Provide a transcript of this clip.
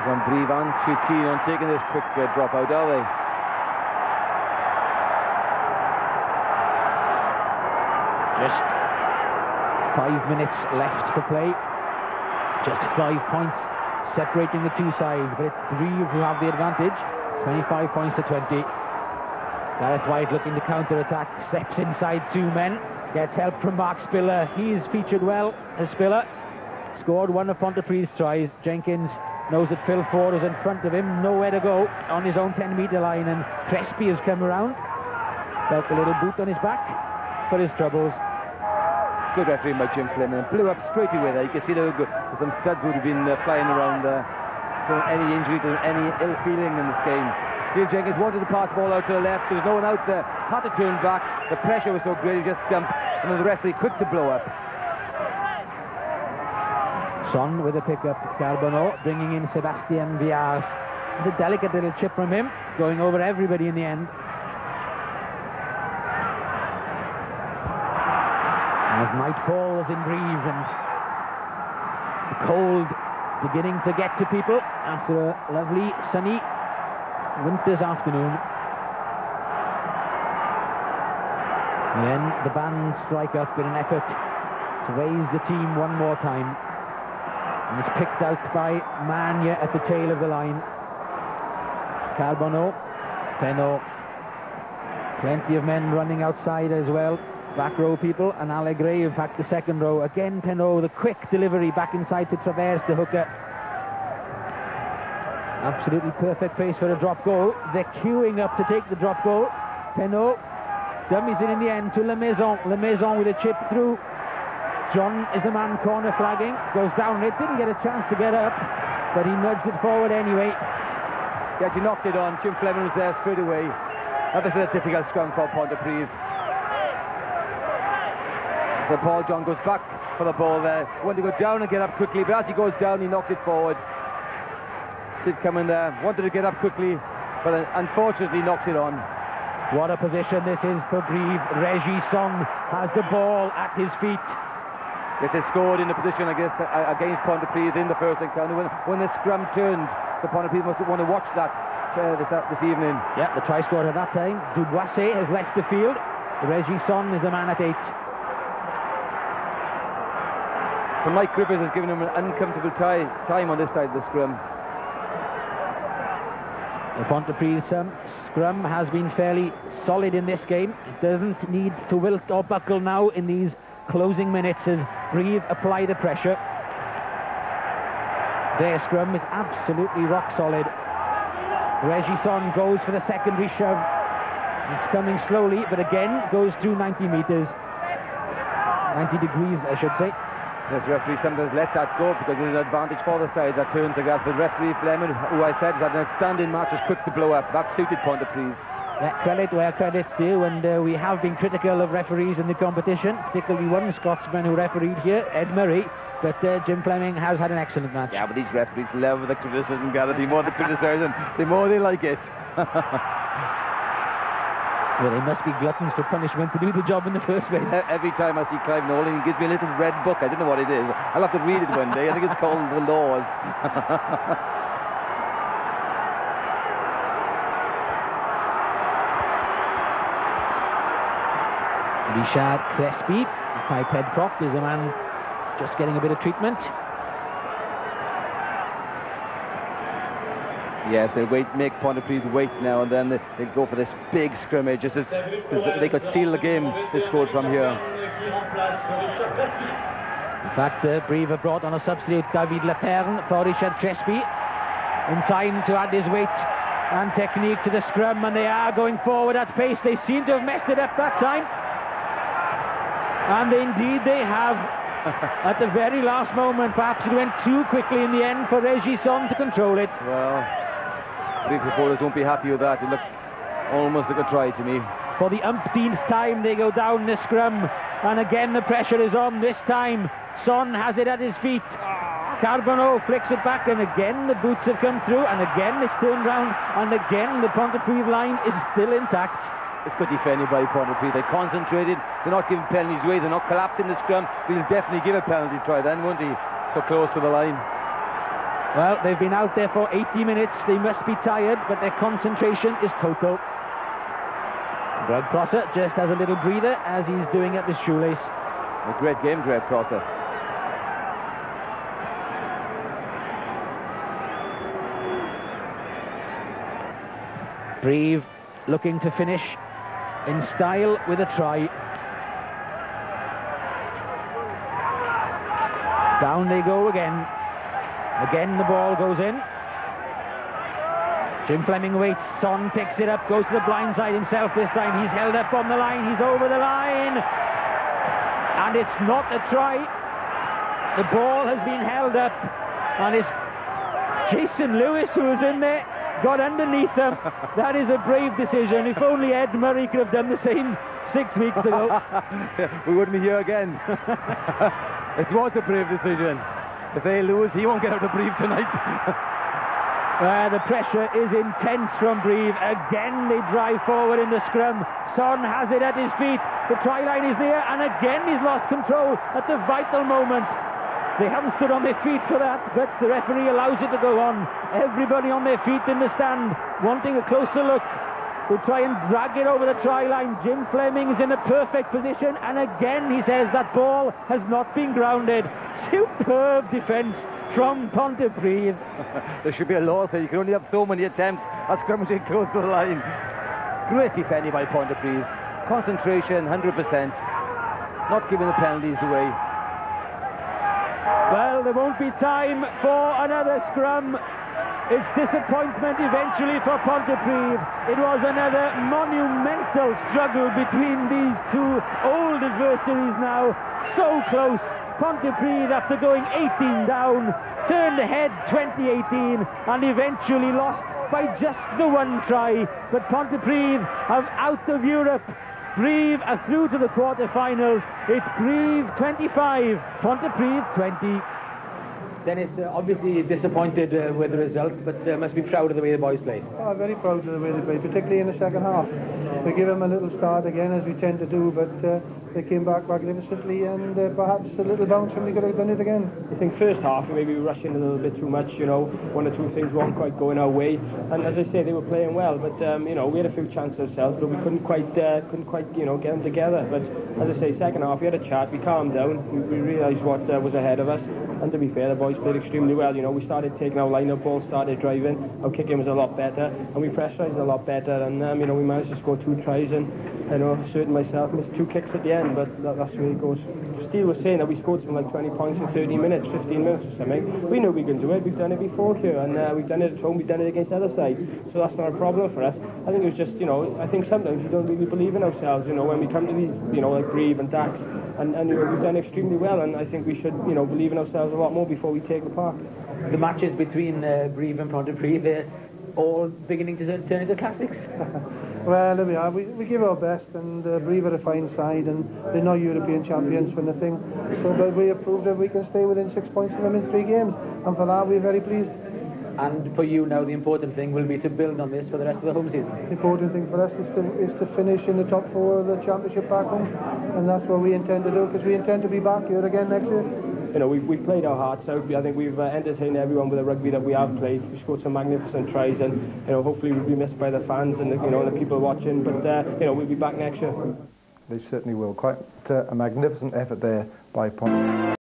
Some Brive aren't too keen on taking this quick drop out, are they? Just 5 minutes left for play. Just 5 points separating the two sides, but it's Brive who have the advantage. 25 points to 20. Gareth White looking to counter-attack, steps inside two men, gets help from Mark Spiller. He's featured well as Spiller. Scored one of Pontypridd's tries. Jenkins knows that Phil Ford is in front of him, nowhere to go on his own 10-metre line, and Crespi has come around. Felt a little boot on his back for his troubles. Good referee by Jim Fleming, and blew up straight away there. You can see there were some studs would have been flying around there. So any injury, any ill feeling in this game. Neil Jenkins wanted to pass the ball out to the left. There was no one out there. Had to turn back. The pressure was so great, he just jumped. And then the referee quick to blow up. Son with a pick-up. Carbonneau bringing in Sebastien Viars. It's a delicate little chip from him, going over everybody in the end. As night falls in Brive and the cold beginning to get to people after a lovely sunny winter's afternoon. Then the band strike up in an effort to raise the team one more time. And it's picked out by Mania at the tail of the line. Carbonneau, Penaud. Plenty of men running outside as well. Back row people, and Allegre, in fact, the second row. Again, Penaud, the quick delivery back inside to Travers, the hooker. Absolutely perfect pace for a drop goal. They're queuing up to take the drop goal. Penaud dummies it in the end to Le Maison. Le Maison with a chip through. John is the man corner flagging. Goes down it, didn't get a chance to get up, but he nudged it forward anyway. Yes, he knocked it on. Jim Fleming was there straight away. Now this is a difficult scrum for Pontypridd. So Paul John goes back for the ball there. Wanted to go down and get up quickly, but as he goes down, he knocks it forward. Sid coming there, wanted to get up quickly, but unfortunately knocks it on. What a position this is for Brive. Regis Son has the ball at his feet. Yes, they scored in the position against Pontypridd in the first encounter. When the scrum turned, the Pontypridd must want to watch that this evening. Yeah, the try scored at that time. Duboisset has left the field. Regis Son is the man at 8. But Mike Griffiths has given him an uncomfortable time on this side of the scrum. The Pontypridd scrum has been fairly solid in this game. It doesn't need to wilt or buckle now in these closing minutes as Brive apply the pressure. Their scrum is absolutely rock solid. Regis Son goes for the secondary shove. It's coming slowly, but again goes through 90 meters. 90 degrees, I should say. Yes, referee sometimes let that go because there's an advantage for the side that turns the gap. But referee Fleming, who I said has had an outstanding match, is quick to blow up. That suited Pontypridd. Yeah, credit where credit's due, and we have been critical of referees in the competition, particularly one Scotsman who refereed here, Ed Murray. But Jim Fleming has had an excellent match. Yeah, but these referees love the criticism, Gareth. The more they criticise them, the more they like it. Well, they must be gluttons for punishment to do the job in the first place. Every time I see Clive Nolan, he gives me a little red book. I don't know what it is. I'll have to read it one day. I think it's called The Laws. Richard Crespi, tight head prop, is a man just getting a bit of treatment. Yes, they make Pontypridd wait now, and then they go for this big scrimmage. Just as they could seal the game, they scored from here. In fact, Brive have brought on a substitute, David Leperne, for Richard Crespi, in time to add his weight and technique to the scrum, and they are going forward at pace. They seem to have messed it up that time. And indeed they have. At the very last moment, perhaps it went too quickly in the end for Regis Son to control it. Well, Brive supporters won't be happy with that. It looked almost like a try to me. For the umpteenth time they go down the scrum, and again the pressure is on. This time Son has it at his feet. Carbonneau flicks it back, and again the boots have come through, and again it's turned round, and again the Pontypridd line is still intact. It's good defending by Pontypridd. They're concentrated, they're not giving penalties away, they're not collapsing the scrum. They'll definitely give a penalty try then, won't he? So close to the line. Well, they've been out there for 80 minutes. They must be tired, but their concentration is total. Greg Prosser just has a little breather as he's doing at the shoelace. A great game, Greg Prosser. Brive looking to finish in style with a try. Down they go again. Again the ball goes in. Jim Fleming waits. Son picks it up, goes to the blind side himself this time. He's held up on the line. He's over the line. And it's not a try. The ball has been held up. And it's Jason Lewis who was in there. Got underneath them. That is a brave decision. If only Ed Murray could have done the same 6 weeks ago. We wouldn't be here again. It was a brave decision. If they lose, he won't get out of Brive tonight. The pressure is intense from Brive. Again they drive forward in the scrum. Son has it at his feet. The try line is near, and again he's lost control at the vital moment. They haven't stood on their feet for that, but the referee allows it to go on. Everybody on their feet in the stand, wanting a closer look. They try and drag it over the try line. Jim Fleming is in a perfect position, and again he says that ball has not been grounded. Superb defence from Pontypridd. There should be a law saying you can only have so many attempts at scrummaging close to the line. Great defending by Pontypridd. Concentration, 100%. Not giving the penalties away. Well, there won't be time for another scrum. It's disappointment eventually for Pontypridd. It was another monumental struggle between these two old adversaries now. So close. Pontypridd, after going 18 down, turned ahead 2018 and eventually lost by just the one try. But Pontypridd have out of Europe. Brive are through to the quarter-finals. It's Brive 25, Pontypridd 20. Dennis, obviously disappointed with the result, but must be proud of the way the boys played. Oh, very proud of the way they played, particularly in the second half. We gave them a little start again, as we tend to do, but they came back magnificently, and perhaps a little bounce and we could have done it again. I think first half maybe we were rushing a little bit too much, you know, one or two things weren't quite going our way, and as I say, they were playing well, but you know, we had a few chances ourselves, but we couldn't quite you know, get them together. But as I say, second half we had a chat, we calmed down, we realised what was ahead of us, and to be fair, the boys played extremely well. You know, we started taking our line-up ball, started driving, our kicking was a lot better, and we pressurised a lot better, and you know, we managed to score 2 tries, and you know, certain myself missed 2 kicks at the end, but that's the way it goes. Steele was saying that we scored something like 20 points in 30 minutes, 15 minutes or something. We know we can do it, we've done it before here, and we've done it at home, we've done it against other sides, so that's not a problem for us. I think it was just, you know, I think sometimes we don't really believe in ourselves, you know, when we come to these, you know, like Brive and Dax, and you know, we've done extremely well, and I think we should, you know, believe in ourselves a lot more before we take the park. The matches between Brive and Pontypridd, they're all beginning to turn into classics. Well, there we are. We give our best, and Brive are a fine side, and they're not European champions for nothing. So, but we have proved that we can stay within 6 points from them in 3 games, and for that we're very pleased. And for you now, the important thing will be to build on this for the rest of the home season. The important thing for us is to finish in the top 4 of the championship back home, and that's what we intend to do, because we intend to be back here again next year. You know, we've played our hearts out. I think we've entertained everyone with the rugby that we have played. We've scored some magnificent tries, and you know, hopefully we'll be missed by the fans and the, you know, the people watching. But you know, we'll be back next year. They certainly will. Quite a magnificent effort there by Pontypridd.